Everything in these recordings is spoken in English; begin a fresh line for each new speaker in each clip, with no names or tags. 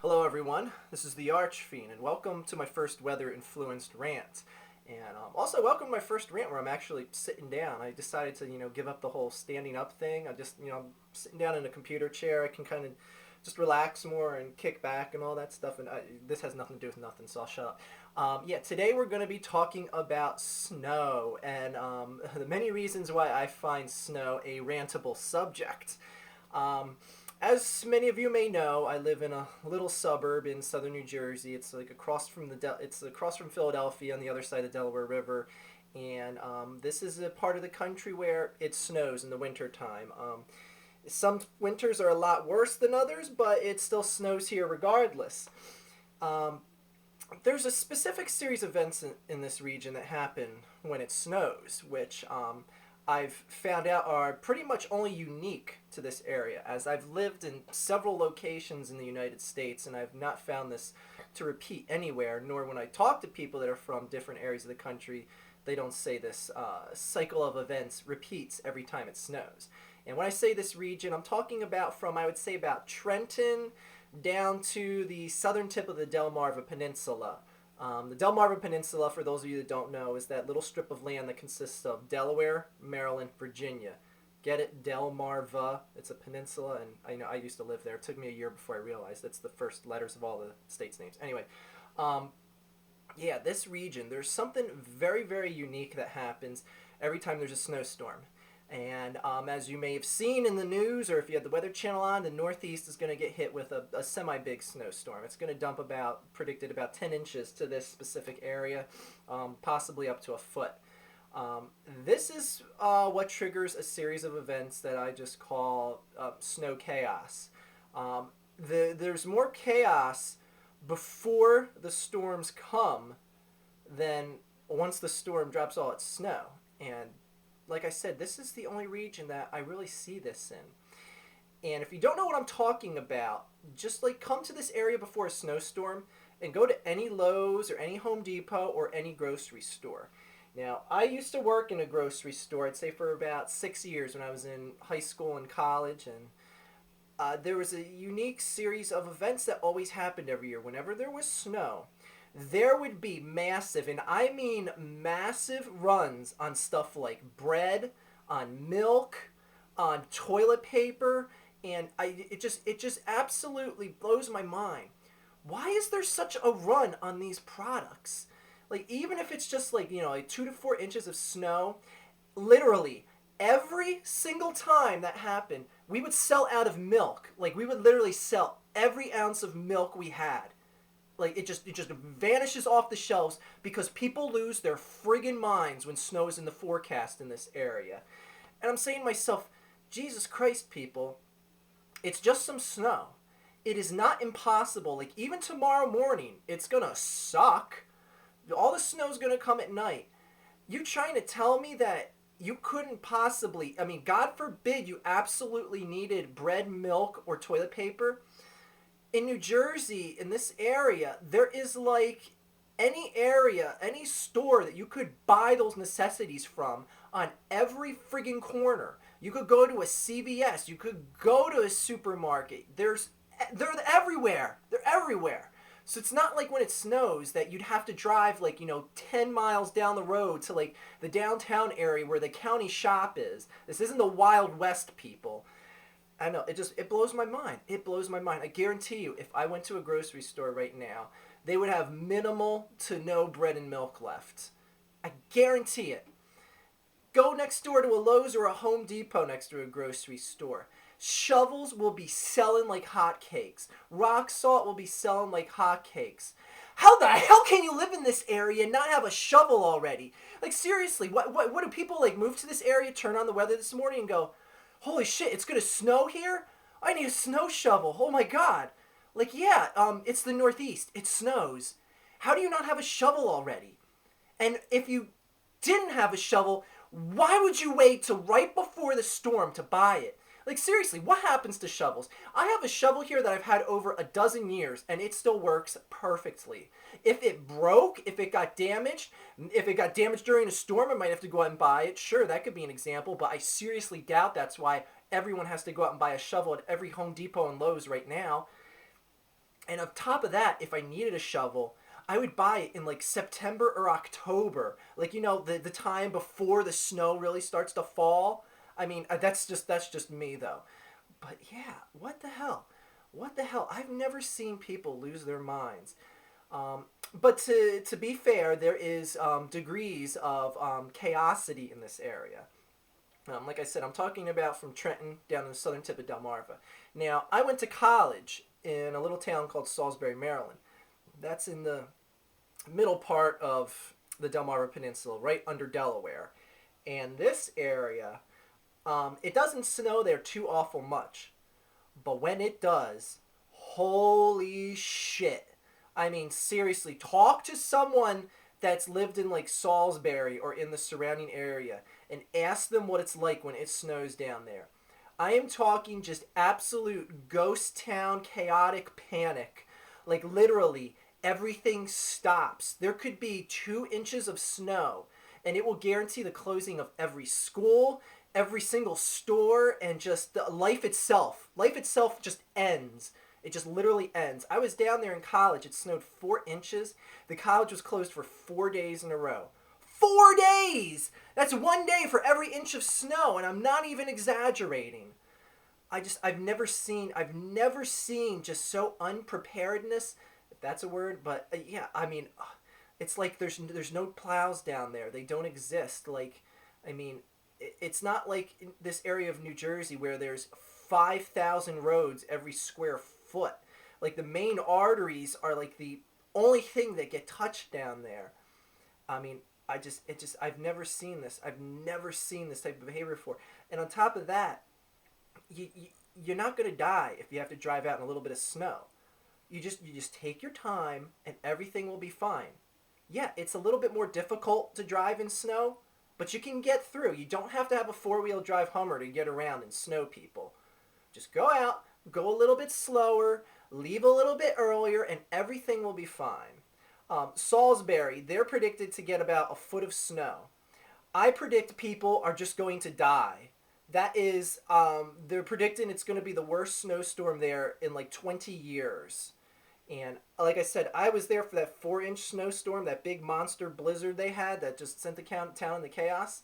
Hello, everyone. This is the Archfiend, and welcome to my first weather-influenced rant. And also, welcome to my first rant where I'm actually sitting down. I decided to, give up the whole standing up thing. I just, sitting down in a computer chair. I can kind of just relax more and kick back and all that stuff. And this has nothing to do with nothing, so I'll shut up. Today we're going to be talking about snow and the many reasons why I find snow a rantable subject. As many of you may know, I live in a little suburb in southern New Jersey. It's like across from it's across from Philadelphia on the other side of the Delaware River, and this is a part of the country where it snows in the winter time. Some winters are a lot worse than others, but it still snows here regardless. There's a specific series of events in this region that happen when it snows, which I've found out are pretty much only unique to this area, as I've lived in several locations in the United States and I've not found this to repeat anywhere, nor when I talk to people that are from different areas of the country, they don't say this cycle of events repeats every time it snows. And when I say this region, I'm talking about from, I would say, about Trenton down to the southern tip of the Delmarva Peninsula. The Delmarva Peninsula, for those of you that don't know, is that little strip of land that consists of Delaware, Maryland, Virginia. Get it? Delmarva. It's a peninsula, and I know I used to live there. It took me a year before I realized that's the first letters of all the states' names. Anyway, this region, there's something very, very unique that happens every time there's a snowstorm. And as you may have seen in the news, or if you had the Weather Channel on, the Northeast is going to get hit with a semi-big snowstorm. It's going to dump predicted about 10 inches to this specific area, possibly up to a foot. This is what triggers a series of events that I just call snow chaos. There's more chaos before the storms come than once the storm drops all its snow. And like I said, this is the only region that I really see this in. And if you don't know what I'm talking about, just come to this area before a snowstorm and go to any Lowe's or any Home Depot or any grocery store. Now, I used to work in a grocery store, I'd say for about 6 years when I was in high school and college, and there was a unique series of events that always happened every year. Whenever there was snow, there would be massive, and I mean massive, runs on stuff like bread, on milk, on toilet paper, and it just absolutely blows my mind. Why is there such a run on these products? Even if it's just 2 to 4 inches of snow, literally every single time that happened, we would sell out of milk. We would literally sell every ounce of milk we had. It just vanishes off the shelves because people lose their friggin' minds when snow is in the forecast in this area. And I'm saying to myself, Jesus Christ, people, it's just some snow. It is not impossible. Even tomorrow morning, it's gonna suck. All the snow's gonna come at night. You trying to tell me that you couldn't possibly, God forbid you absolutely needed bread, milk, or toilet paper? In New Jersey, in this area, there is any store that you could buy those necessities from on every friggin' corner. You could go to a CVS, you could go to a supermarket. They're everywhere. They're everywhere. So it's not like when it snows that you'd have to drive 10 miles down the road to the downtown area where the county shop is. This isn't the Wild West, people. I know, it blows my mind. It blows my mind. I guarantee you, if I went to a grocery store right now, they would have minimal to no bread and milk left. I guarantee it. Go next door to a Lowe's or a Home Depot next to a grocery store. Shovels will be selling like hotcakes. Rock salt will be selling like hotcakes. How the hell can you live in this area and not have a shovel already? Seriously, what do people move to this area, turn on the weather this morning and go, holy shit, it's gonna snow here? I need a snow shovel. Oh my god. It's the Northeast. It snows. How do you not have a shovel already? And if you didn't have a shovel, why would you wait till right before the storm to buy it? Seriously, what happens to shovels? I have a shovel here that I've had over a dozen years, and it still works perfectly. If it broke, if it got damaged during a storm, I might have to go out and buy it. Sure, that could be an example, but I seriously doubt that's why everyone has to go out and buy a shovel at every Home Depot and Lowe's right now. And on top of that, if I needed a shovel, I would buy it in like September or October, like the time before the snow really starts to fall. I mean, that's just me though. But yeah, what the hell? What the hell? I've never seen people lose their minds. But to be fair, there is degrees of chaosity in this area. Like I said, I'm talking about from Trenton down to the southern tip of Delmarva. Now, I went to college in a little town called Salisbury, Maryland. That's in the middle part of the Delmarva Peninsula, right under Delaware. And this area, it doesn't snow there too awful much. But when it does, holy shit. I mean, seriously, talk to someone that's lived in like Salisbury or in the surrounding area and ask them what it's like when it snows down there. I am talking just absolute ghost town chaotic panic. Like literally, everything stops. There could be 2 inches of snow, and it will guarantee the closing of every school, every single store, and just the life itself. Life itself just ends. It just literally ends. I was down there in college. It snowed 4 inches. The college was closed for 4 days in a row. 4 days! That's 1 day for every inch of snow, and I'm not even exaggerating. I've never seen just so unpreparedness, if that's a word, but yeah, I mean, it's like there's no plows down there. They don't exist. Like, I mean, it's not like in this area of New Jersey where there's 5,000 roads every square foot. Like the main arteries are like the only thing that get touched down there. I mean, I've never seen this. I've never seen this type of behavior before. And on top of that, you you're not gonna die if you have to drive out in a little bit of snow. You just take your time and everything will be fine. Yeah, it's a little bit more difficult to drive in snow, but you can get through. You don't have to have a four-wheel drive Hummer to get around and snow people. Just go out, go a little bit slower, leave a little bit earlier, and everything will be fine. Salisbury, they're predicted to get about a foot of snow. I predict people are just going to die. That is, they're predicting it's going to be the worst snowstorm there in like 20 years. And like I said, I was there for that 4-inch snowstorm, that big monster blizzard they had that just sent the town into chaos.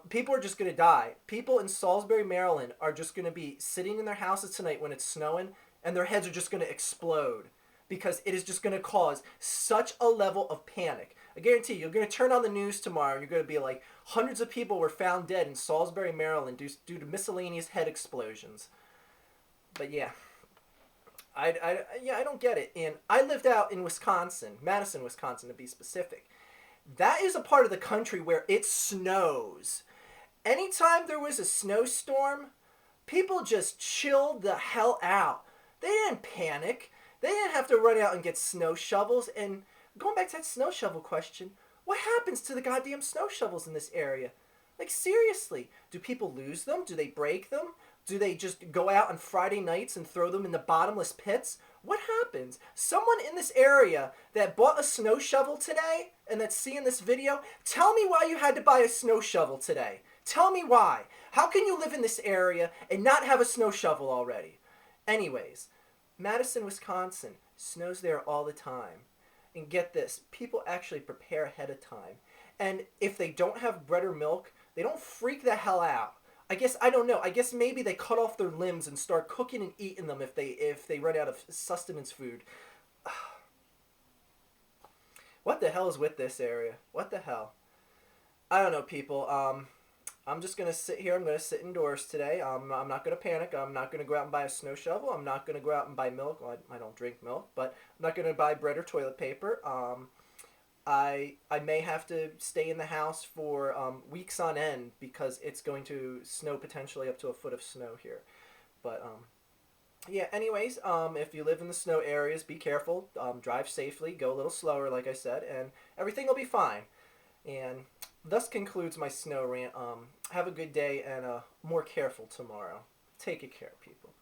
People are just going to die. People in Salisbury, Maryland are just going to be sitting in their houses tonight when it's snowing, and their heads are just going to explode because it is just going to cause such a level of panic. I guarantee you, you're going to turn on the news tomorrow, and you're going to be like, hundreds of people were found dead in Salisbury, Maryland due to miscellaneous head explosions. But yeah. I don't get it. And I lived out in Wisconsin, Madison, Wisconsin to be specific. That is a part of the country where it snows. Anytime there was a snowstorm, people just chilled the hell out. They didn't panic. They didn't have to run out and get snow shovels. And going back to that snow shovel question, what happens to the goddamn snow shovels in this area? Like, seriously, do people lose them? Do they break them? Do they just go out on Friday nights and throw them in the bottomless pits? What happens? Someone in this area that bought a snow shovel today and that's seeing this video, tell me why you had to buy a snow shovel today. Tell me why. How can you live in this area and not have a snow shovel already? Anyways, Madison, Wisconsin, snows there all the time. And get this, people actually prepare ahead of time. And if they don't have bread or milk, they don't freak the hell out. I don't know. I guess maybe they cut off their limbs and start cooking and eating them if they run out of sustenance food. What the hell is with this area? What the hell? I don't know, people. I'm just gonna sit here. I'm gonna sit indoors today. I'm not gonna panic. I'm not gonna go out and buy a snow shovel. I'm not gonna go out and buy milk. Well, I don't drink milk, but I'm not gonna buy bread or toilet paper. I may have to stay in the house for weeks on end because it's going to snow potentially up to a foot of snow here. But yeah, anyways, if you live in the snow areas, be careful, drive safely, go a little slower like I said, and everything will be fine. And thus concludes my snow rant. Have a good day and more careful tomorrow. Take good care, people.